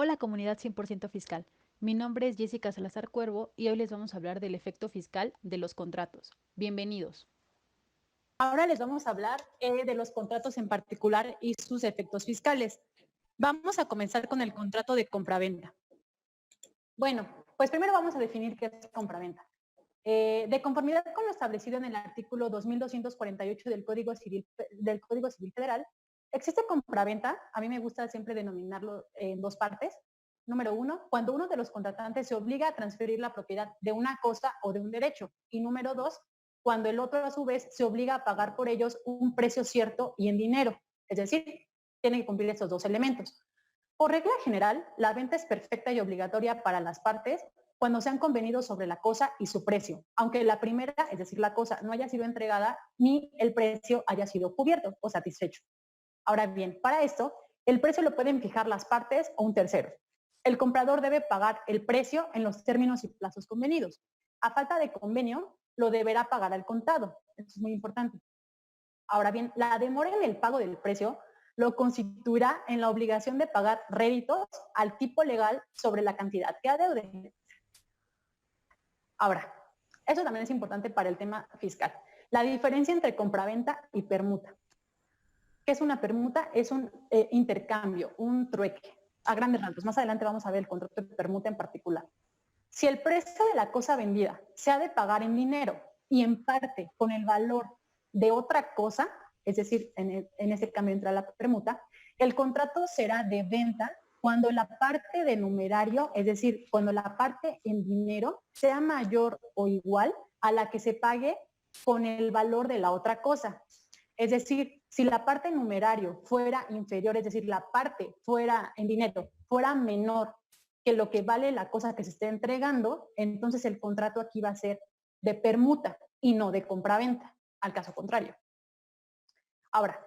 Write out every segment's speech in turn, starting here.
Hola comunidad 100% fiscal. Mi nombre es Jessica Salazar Cuervo y hoy les vamos a hablar del efecto fiscal de los contratos. Bienvenidos. Ahora les vamos a hablar de los contratos en particular y sus efectos fiscales. Vamos a comenzar con el contrato de compraventa. Bueno, pues primero vamos a definir qué es compraventa. De conformidad con lo establecido en el artículo 2248 del Código Civil Federal, existe compraventa, a mí me gusta siempre denominarlo en dos partes. Número uno, cuando uno de los contratantes se obliga a transferir la propiedad de una cosa o de un derecho. Y número dos, cuando el otro a su vez se obliga a pagar por ellos un precio cierto y en dinero. Es decir, tiene que cumplir estos dos elementos. Por regla general, la venta es perfecta y obligatoria para las partes cuando se han convenido sobre la cosa y su precio, aunque la primera, es decir, la cosa, no haya sido entregada ni el precio haya sido cubierto o satisfecho. Ahora bien, para esto, el precio lo pueden fijar las partes o un tercero. El comprador debe pagar el precio en los términos y plazos convenidos. A falta de convenio, lo deberá pagar al contado. Eso es muy importante. Ahora bien, la demora en el pago del precio lo constituirá en la obligación de pagar réditos al tipo legal sobre la cantidad que adeude. Ahora, eso también es importante para el tema fiscal. La diferencia entre compraventa y permuta. ¿Qué es una permuta? Es un intercambio, un trueque, a grandes rasgos. Más adelante vamos a ver el contrato de permuta en particular. Si el precio de la cosa vendida se ha de pagar en dinero y en parte con el valor de otra cosa, es decir, en ese cambio entra la permuta, el contrato será de venta cuando la parte de numerario, es decir, cuando la parte en dinero sea mayor o igual a la que se pague con el valor de la otra cosa. Es decir, si la parte en numerario fuera inferior, es decir, la parte fuera en dinero, fuera menor que lo que vale la cosa que se esté entregando, entonces el contrato aquí va a ser de permuta y no de compraventa, al caso contrario. Ahora,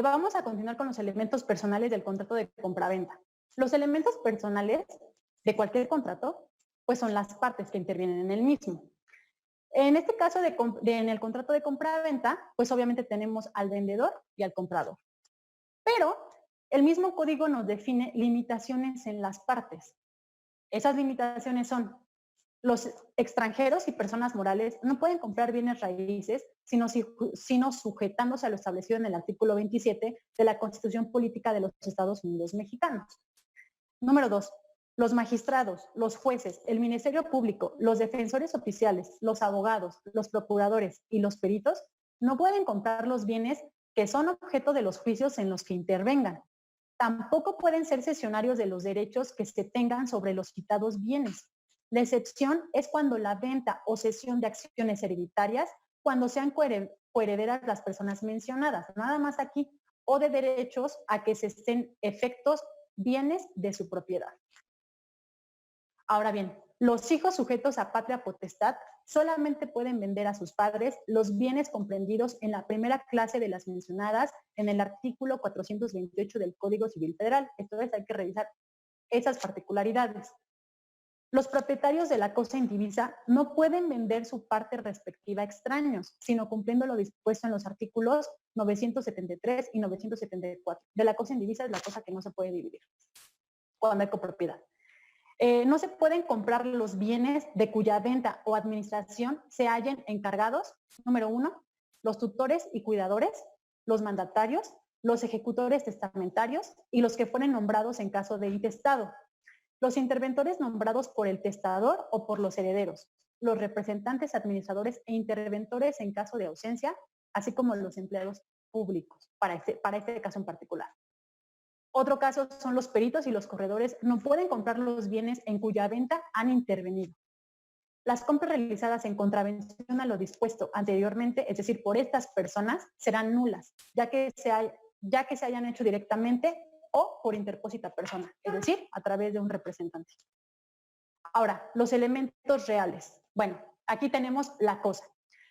vamos a continuar con los elementos personales del contrato de compraventa. Los elementos personales de cualquier contrato, pues son las partes que intervienen en el mismo. En este caso, en el contrato de compra-venta, pues obviamente tenemos al vendedor y al comprador. Pero el mismo código nos define limitaciones en las partes. Esas limitaciones son: los extranjeros y personas morales no pueden comprar bienes raíces, sino sujetándose a lo establecido en el artículo 27 de la Constitución Política de los Estados Unidos Mexicanos. Número 2. Los magistrados, los jueces, el Ministerio Público, los defensores oficiales, los abogados, los procuradores y los peritos no pueden comprar los bienes que son objeto de los juicios en los que intervengan. Tampoco pueden ser cesionarios de los derechos que se tengan sobre los citados bienes. La excepción es cuando la venta o cesión de acciones hereditarias, cuando sean coherederas las personas mencionadas, nada más aquí, o de derechos a que se estén efectos bienes de su propiedad. Ahora bien, los hijos sujetos a patria potestad solamente pueden vender a sus padres los bienes comprendidos en la primera clase de las mencionadas en el artículo 428 del Código Civil Federal. Entonces hay que revisar esas particularidades. Los propietarios de la cosa indivisa no pueden vender su parte respectiva a extraños, sino cumpliendo lo dispuesto en los artículos 973 y 974. De la cosa indivisa es la cosa que no se puede dividir cuando hay copropiedad. No se pueden comprar los bienes de cuya venta o administración se hallen encargados, número 1, los tutores y cuidadores, los mandatarios, los ejecutores testamentarios y los que fueren nombrados en caso de intestado, los interventores nombrados por el testador o por los herederos, los representantes administradores e interventores en caso de ausencia, así como los empleados públicos, para este caso en particular. Otro caso son los peritos y los corredores no pueden comprar los bienes en cuya venta han intervenido. Las compras realizadas en contravención a lo dispuesto anteriormente, es decir, por estas personas, serán nulas, ya que se hayan hecho directamente o por interpósita persona, es decir, a través de un representante. Ahora, los elementos reales. Bueno, aquí tenemos la cosa.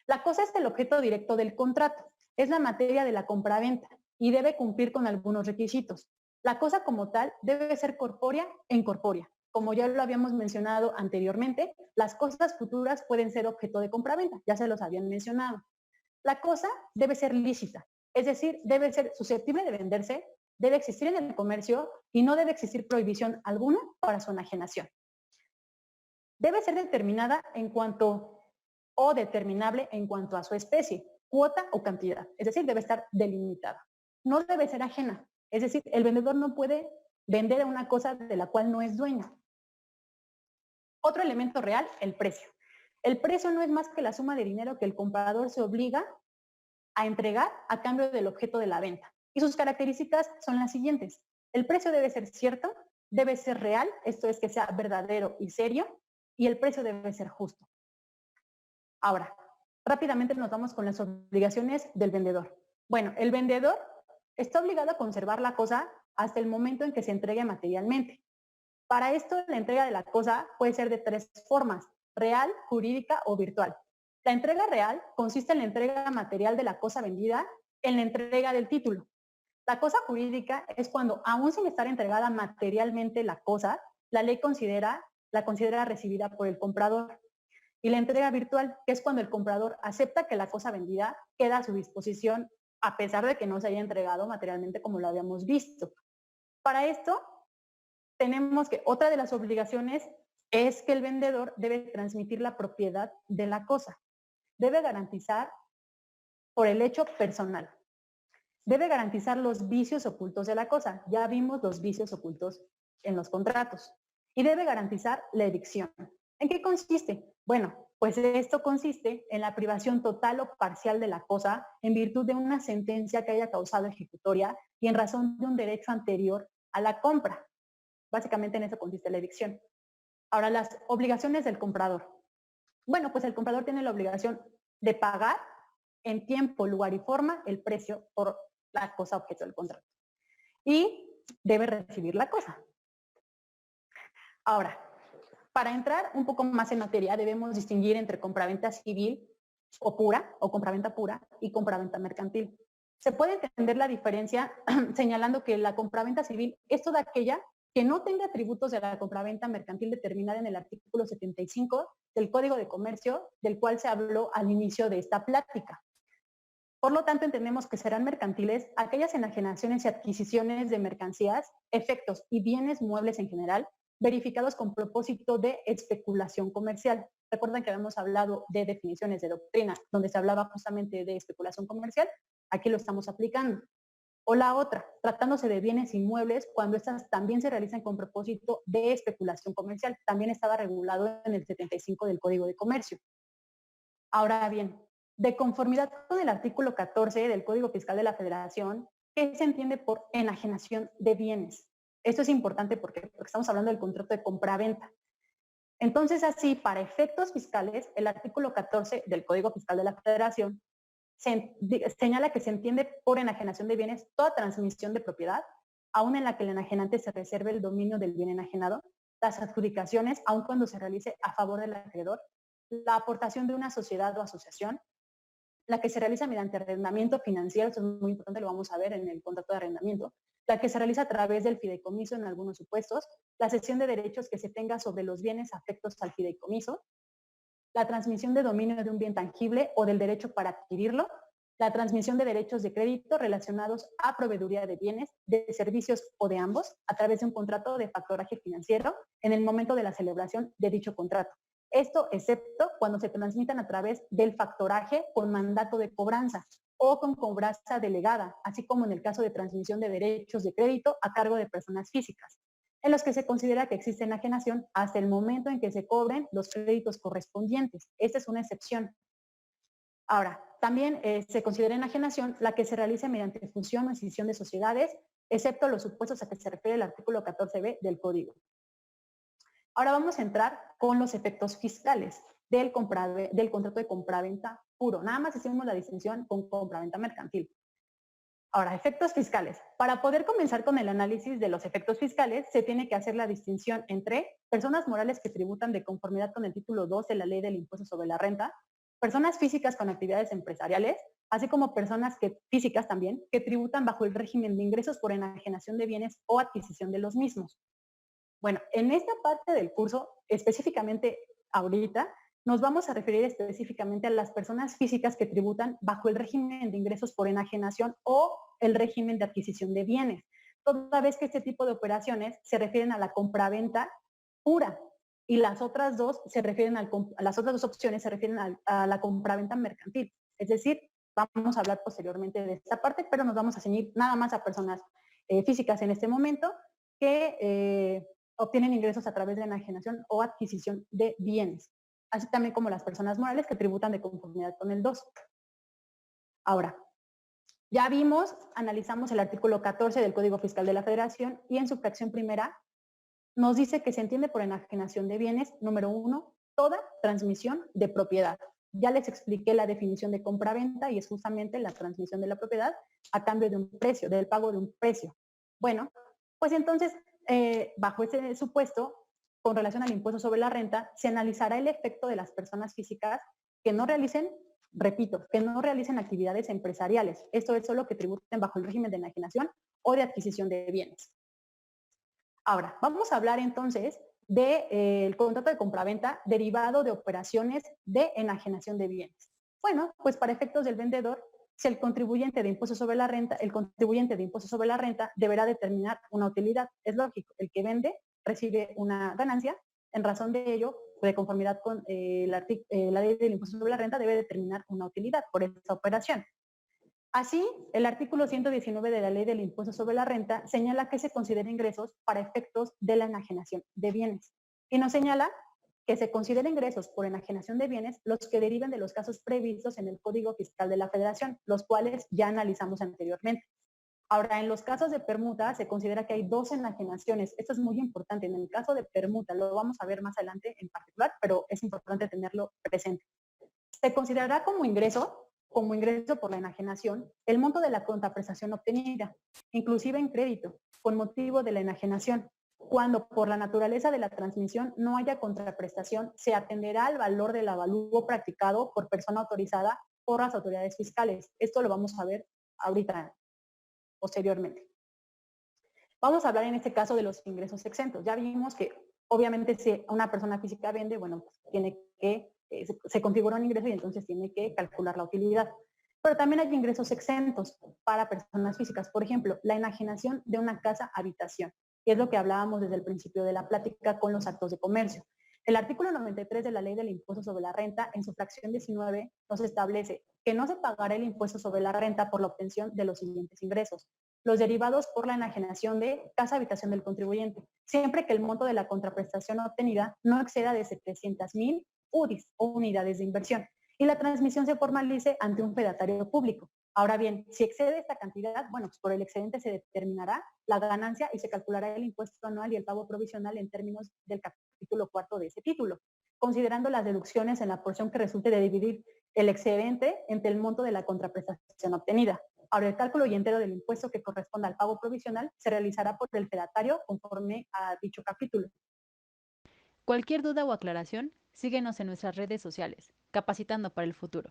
La cosa es el objeto directo del contrato, es la materia de la compraventa y debe cumplir con algunos requisitos. La cosa como tal debe ser corpórea e incorpórea. Como ya lo habíamos mencionado anteriormente, las cosas futuras pueden ser objeto de compraventa, ya se los habían mencionado. La cosa debe ser lícita, es decir, debe ser susceptible de venderse debe existir en el comercio y no debe existir prohibición alguna para su enajenación. Debe ser determinada en cuanto o determinable en cuanto a su especie, cuota o cantidad, es decir, debe estar delimitada. No debe ser ajena, es decir, el vendedor no puede vender una cosa de la cual no es dueño. Otro elemento real, el precio. El precio no es más que la suma de dinero que el comprador se obliga a entregar a cambio del objeto de la venta. Y sus características son las siguientes. El precio debe ser cierto, debe ser real, esto es que sea verdadero y serio, y el precio debe ser justo. Ahora, rápidamente nos vamos con las obligaciones del vendedor. Bueno, el vendedor está obligado a conservar la cosa hasta el momento en que se entregue materialmente. Para esto, la entrega de la cosa puede ser de tres formas: real, jurídica o virtual. La entrega real consiste en la entrega material de la cosa vendida en la entrega del título. La cosa jurídica es cuando, aún sin estar entregada materialmente la cosa, la ley la considera recibida por el comprador. Y la entrega virtual, que es cuando el comprador acepta que la cosa vendida queda a su disposición a pesar de que no se haya entregado materialmente como lo habíamos visto. Para esto, tenemos que otra de las obligaciones es que el vendedor debe transmitir la propiedad de la cosa. Debe garantizar por el hecho personal. Debe garantizar los vicios ocultos de la cosa. Ya vimos los vicios ocultos en los contratos. Y debe garantizar la evicción. ¿En qué consiste? Bueno, pues esto consiste en la privación total o parcial de la cosa en virtud de una sentencia que haya causado ejecutoria y en razón de un derecho anterior a la compra. Básicamente en eso consiste la evicción. Ahora, las obligaciones del comprador. Bueno, pues el comprador tiene la obligación de pagar en tiempo, lugar y forma el precio por la cosa objeto del contrato. Y debe recibir la cosa. Ahora, para entrar un poco más en materia, debemos distinguir entre compraventa civil o pura, o compraventa pura, y compraventa mercantil. Se puede entender la diferencia señalando que la compraventa civil es toda aquella que no tenga atributos de la compraventa mercantil determinada en el artículo 75 del Código de Comercio, del cual se habló al inicio de esta plática. Por lo tanto, entendemos que serán mercantiles aquellas enajenaciones y adquisiciones de mercancías, efectos y bienes muebles en general, verificados con propósito de especulación comercial. Recuerdan que habíamos hablado de definiciones de doctrina, donde se hablaba justamente de especulación comercial. Aquí lo estamos aplicando. O la otra, tratándose de bienes inmuebles, cuando estas también se realizan con propósito de especulación comercial. También estaba regulado en el 75 del Código de Comercio. Ahora bien, de conformidad con el artículo 14 del Código Fiscal de la Federación, ¿qué se entiende por enajenación de bienes? Esto es importante porque estamos hablando del contrato de compra-venta. Entonces, así, para efectos fiscales, el artículo 14 del Código Fiscal de la Federación señala que se entiende por enajenación de bienes toda transmisión de propiedad, aun en la que el enajenante se reserve el dominio del bien enajenado, las adjudicaciones, aun cuando se realice a favor del acreedor, la aportación de una sociedad o asociación, la que se realiza mediante arrendamiento financiero, esto es muy importante, lo vamos a ver en el contrato de arrendamiento, la que se realiza a través del fideicomiso en algunos supuestos, la cesión de derechos que se tenga sobre los bienes afectos al fideicomiso, la transmisión de dominio de un bien tangible o del derecho para adquirirlo, la transmisión de derechos de crédito relacionados a proveeduría de bienes, de servicios o de ambos a través de un contrato de factoraje financiero en el momento de la celebración de dicho contrato. Esto excepto cuando se transmitan a través del factoraje con mandato de cobranza o con cobranza delegada, así como en el caso de transmisión de derechos de crédito a cargo de personas físicas, en los que se considera que existe enajenación hasta el momento en que se cobren los créditos correspondientes. Esta es una excepción. Ahora, también se considera enajenación la que se realice mediante fusión o escisión de sociedades, excepto los supuestos a que se refiere el artículo 14b del Código. Ahora vamos a entrar con los efectos fiscales del contrato de compraventa puro. Nada más hicimos la distinción con compraventa mercantil. Ahora, efectos fiscales. Para poder comenzar con el análisis de los efectos fiscales, se tiene que hacer la distinción entre personas morales que tributan de conformidad con el título 2 de la Ley del Impuesto sobre la Renta, personas físicas con actividades empresariales, así como personas físicas también, que tributan bajo el régimen de ingresos por enajenación de bienes o adquisición de los mismos. Bueno, en esta parte del curso, específicamente ahorita, nos vamos a referir específicamente a las personas físicas que tributan bajo el régimen de ingresos por enajenación o el régimen de adquisición de bienes. toda vez que este tipo de operaciones se refieren a la compraventa pura y las otras dos se refieren a las otras dos opciones se refieren a la compraventa mercantil. Es decir, vamos a hablar posteriormente de esta parte, pero nos vamos a ceñir nada más a personas físicas en este momento que obtienen ingresos a través de enajenación o adquisición de bienes, así también como las personas morales que tributan de conformidad con el 2. Ahora, ya vimos, analizamos el artículo 14 del Código Fiscal de la Federación y en su fracción primera nos dice que se entiende por enajenación de bienes, número 1, toda transmisión de propiedad. Ya les expliqué la definición de compra-venta y es justamente la transmisión de la propiedad a cambio de un precio, del pago de un precio. Bueno, pues entonces, bajo ese supuesto, con relación al impuesto sobre la renta, se analizará el efecto de las personas físicas que no realicen, repito, que no realicen actividades empresariales. Esto es solo que tributen bajo el régimen de enajenación o de adquisición de bienes. Ahora, vamos a hablar entonces del contrato de compraventa derivado de operaciones de enajenación de bienes. Bueno, pues para efectos del vendedor, si el contribuyente de impuestos sobre la renta, el contribuyente de impuestos sobre la renta deberá determinar una utilidad. Es lógico, el que vende recibe una ganancia, en razón de ello, de conformidad con la ley del impuesto sobre la renta, debe determinar una utilidad por esa operación. Así, el artículo 119 de la Ley del Impuesto sobre la Renta señala que se considera ingresos para efectos de la enajenación de bienes y nos señala que se considera ingresos por enajenación de bienes los que deriven de los casos previstos en el Código Fiscal de la Federación, los cuales ya analizamos anteriormente. Ahora, en los casos de permuta se considera que hay dos enajenaciones. Esto es muy importante. En el caso de permuta, lo vamos a ver más adelante en particular, pero es importante tenerlo presente. Se considerará como ingreso por la enajenación, el monto de la contraprestación obtenida, inclusive en crédito, con motivo de la enajenación. Cuando por la naturaleza de la transmisión no haya contraprestación, se atenderá al valor del avalúo practicado por persona autorizada por las autoridades fiscales. Esto lo vamos a ver ahorita, posteriormente. Vamos a hablar en este caso de los ingresos exentos. Ya vimos que obviamente si una persona física vende, bueno, pues tiene que, se configura un ingreso y entonces tiene que calcular la utilidad. Pero también hay ingresos exentos para personas físicas. Por ejemplo, la enajenación de una casa habitación, que es lo que hablábamos desde el principio de la plática con los actos de comercio. El artículo 93 de la Ley del Impuesto sobre la Renta, en su fracción 19, nos establece que no se pagará el impuesto sobre la renta por la obtención de los siguientes ingresos: los derivados por la enajenación de casa habitación del contribuyente, siempre que el monto de la contraprestación obtenida no exceda de 700,000 UDIs o unidades de inversión y la transmisión se formalice ante un fedatario público. Ahora bien, si excede esta cantidad, bueno, pues por el excedente se determinará la ganancia y se calculará el impuesto anual y el pago provisional en términos del capítulo cuarto de ese título, considerando las deducciones en la porción que resulte de dividir el excedente entre el monto de la contraprestación obtenida. Ahora, el cálculo y entero del impuesto que corresponda al pago provisional se realizará por el fedatario conforme a dicho capítulo. Cualquier duda o aclaración, síguenos en nuestras redes sociales, Capacitando para el Futuro.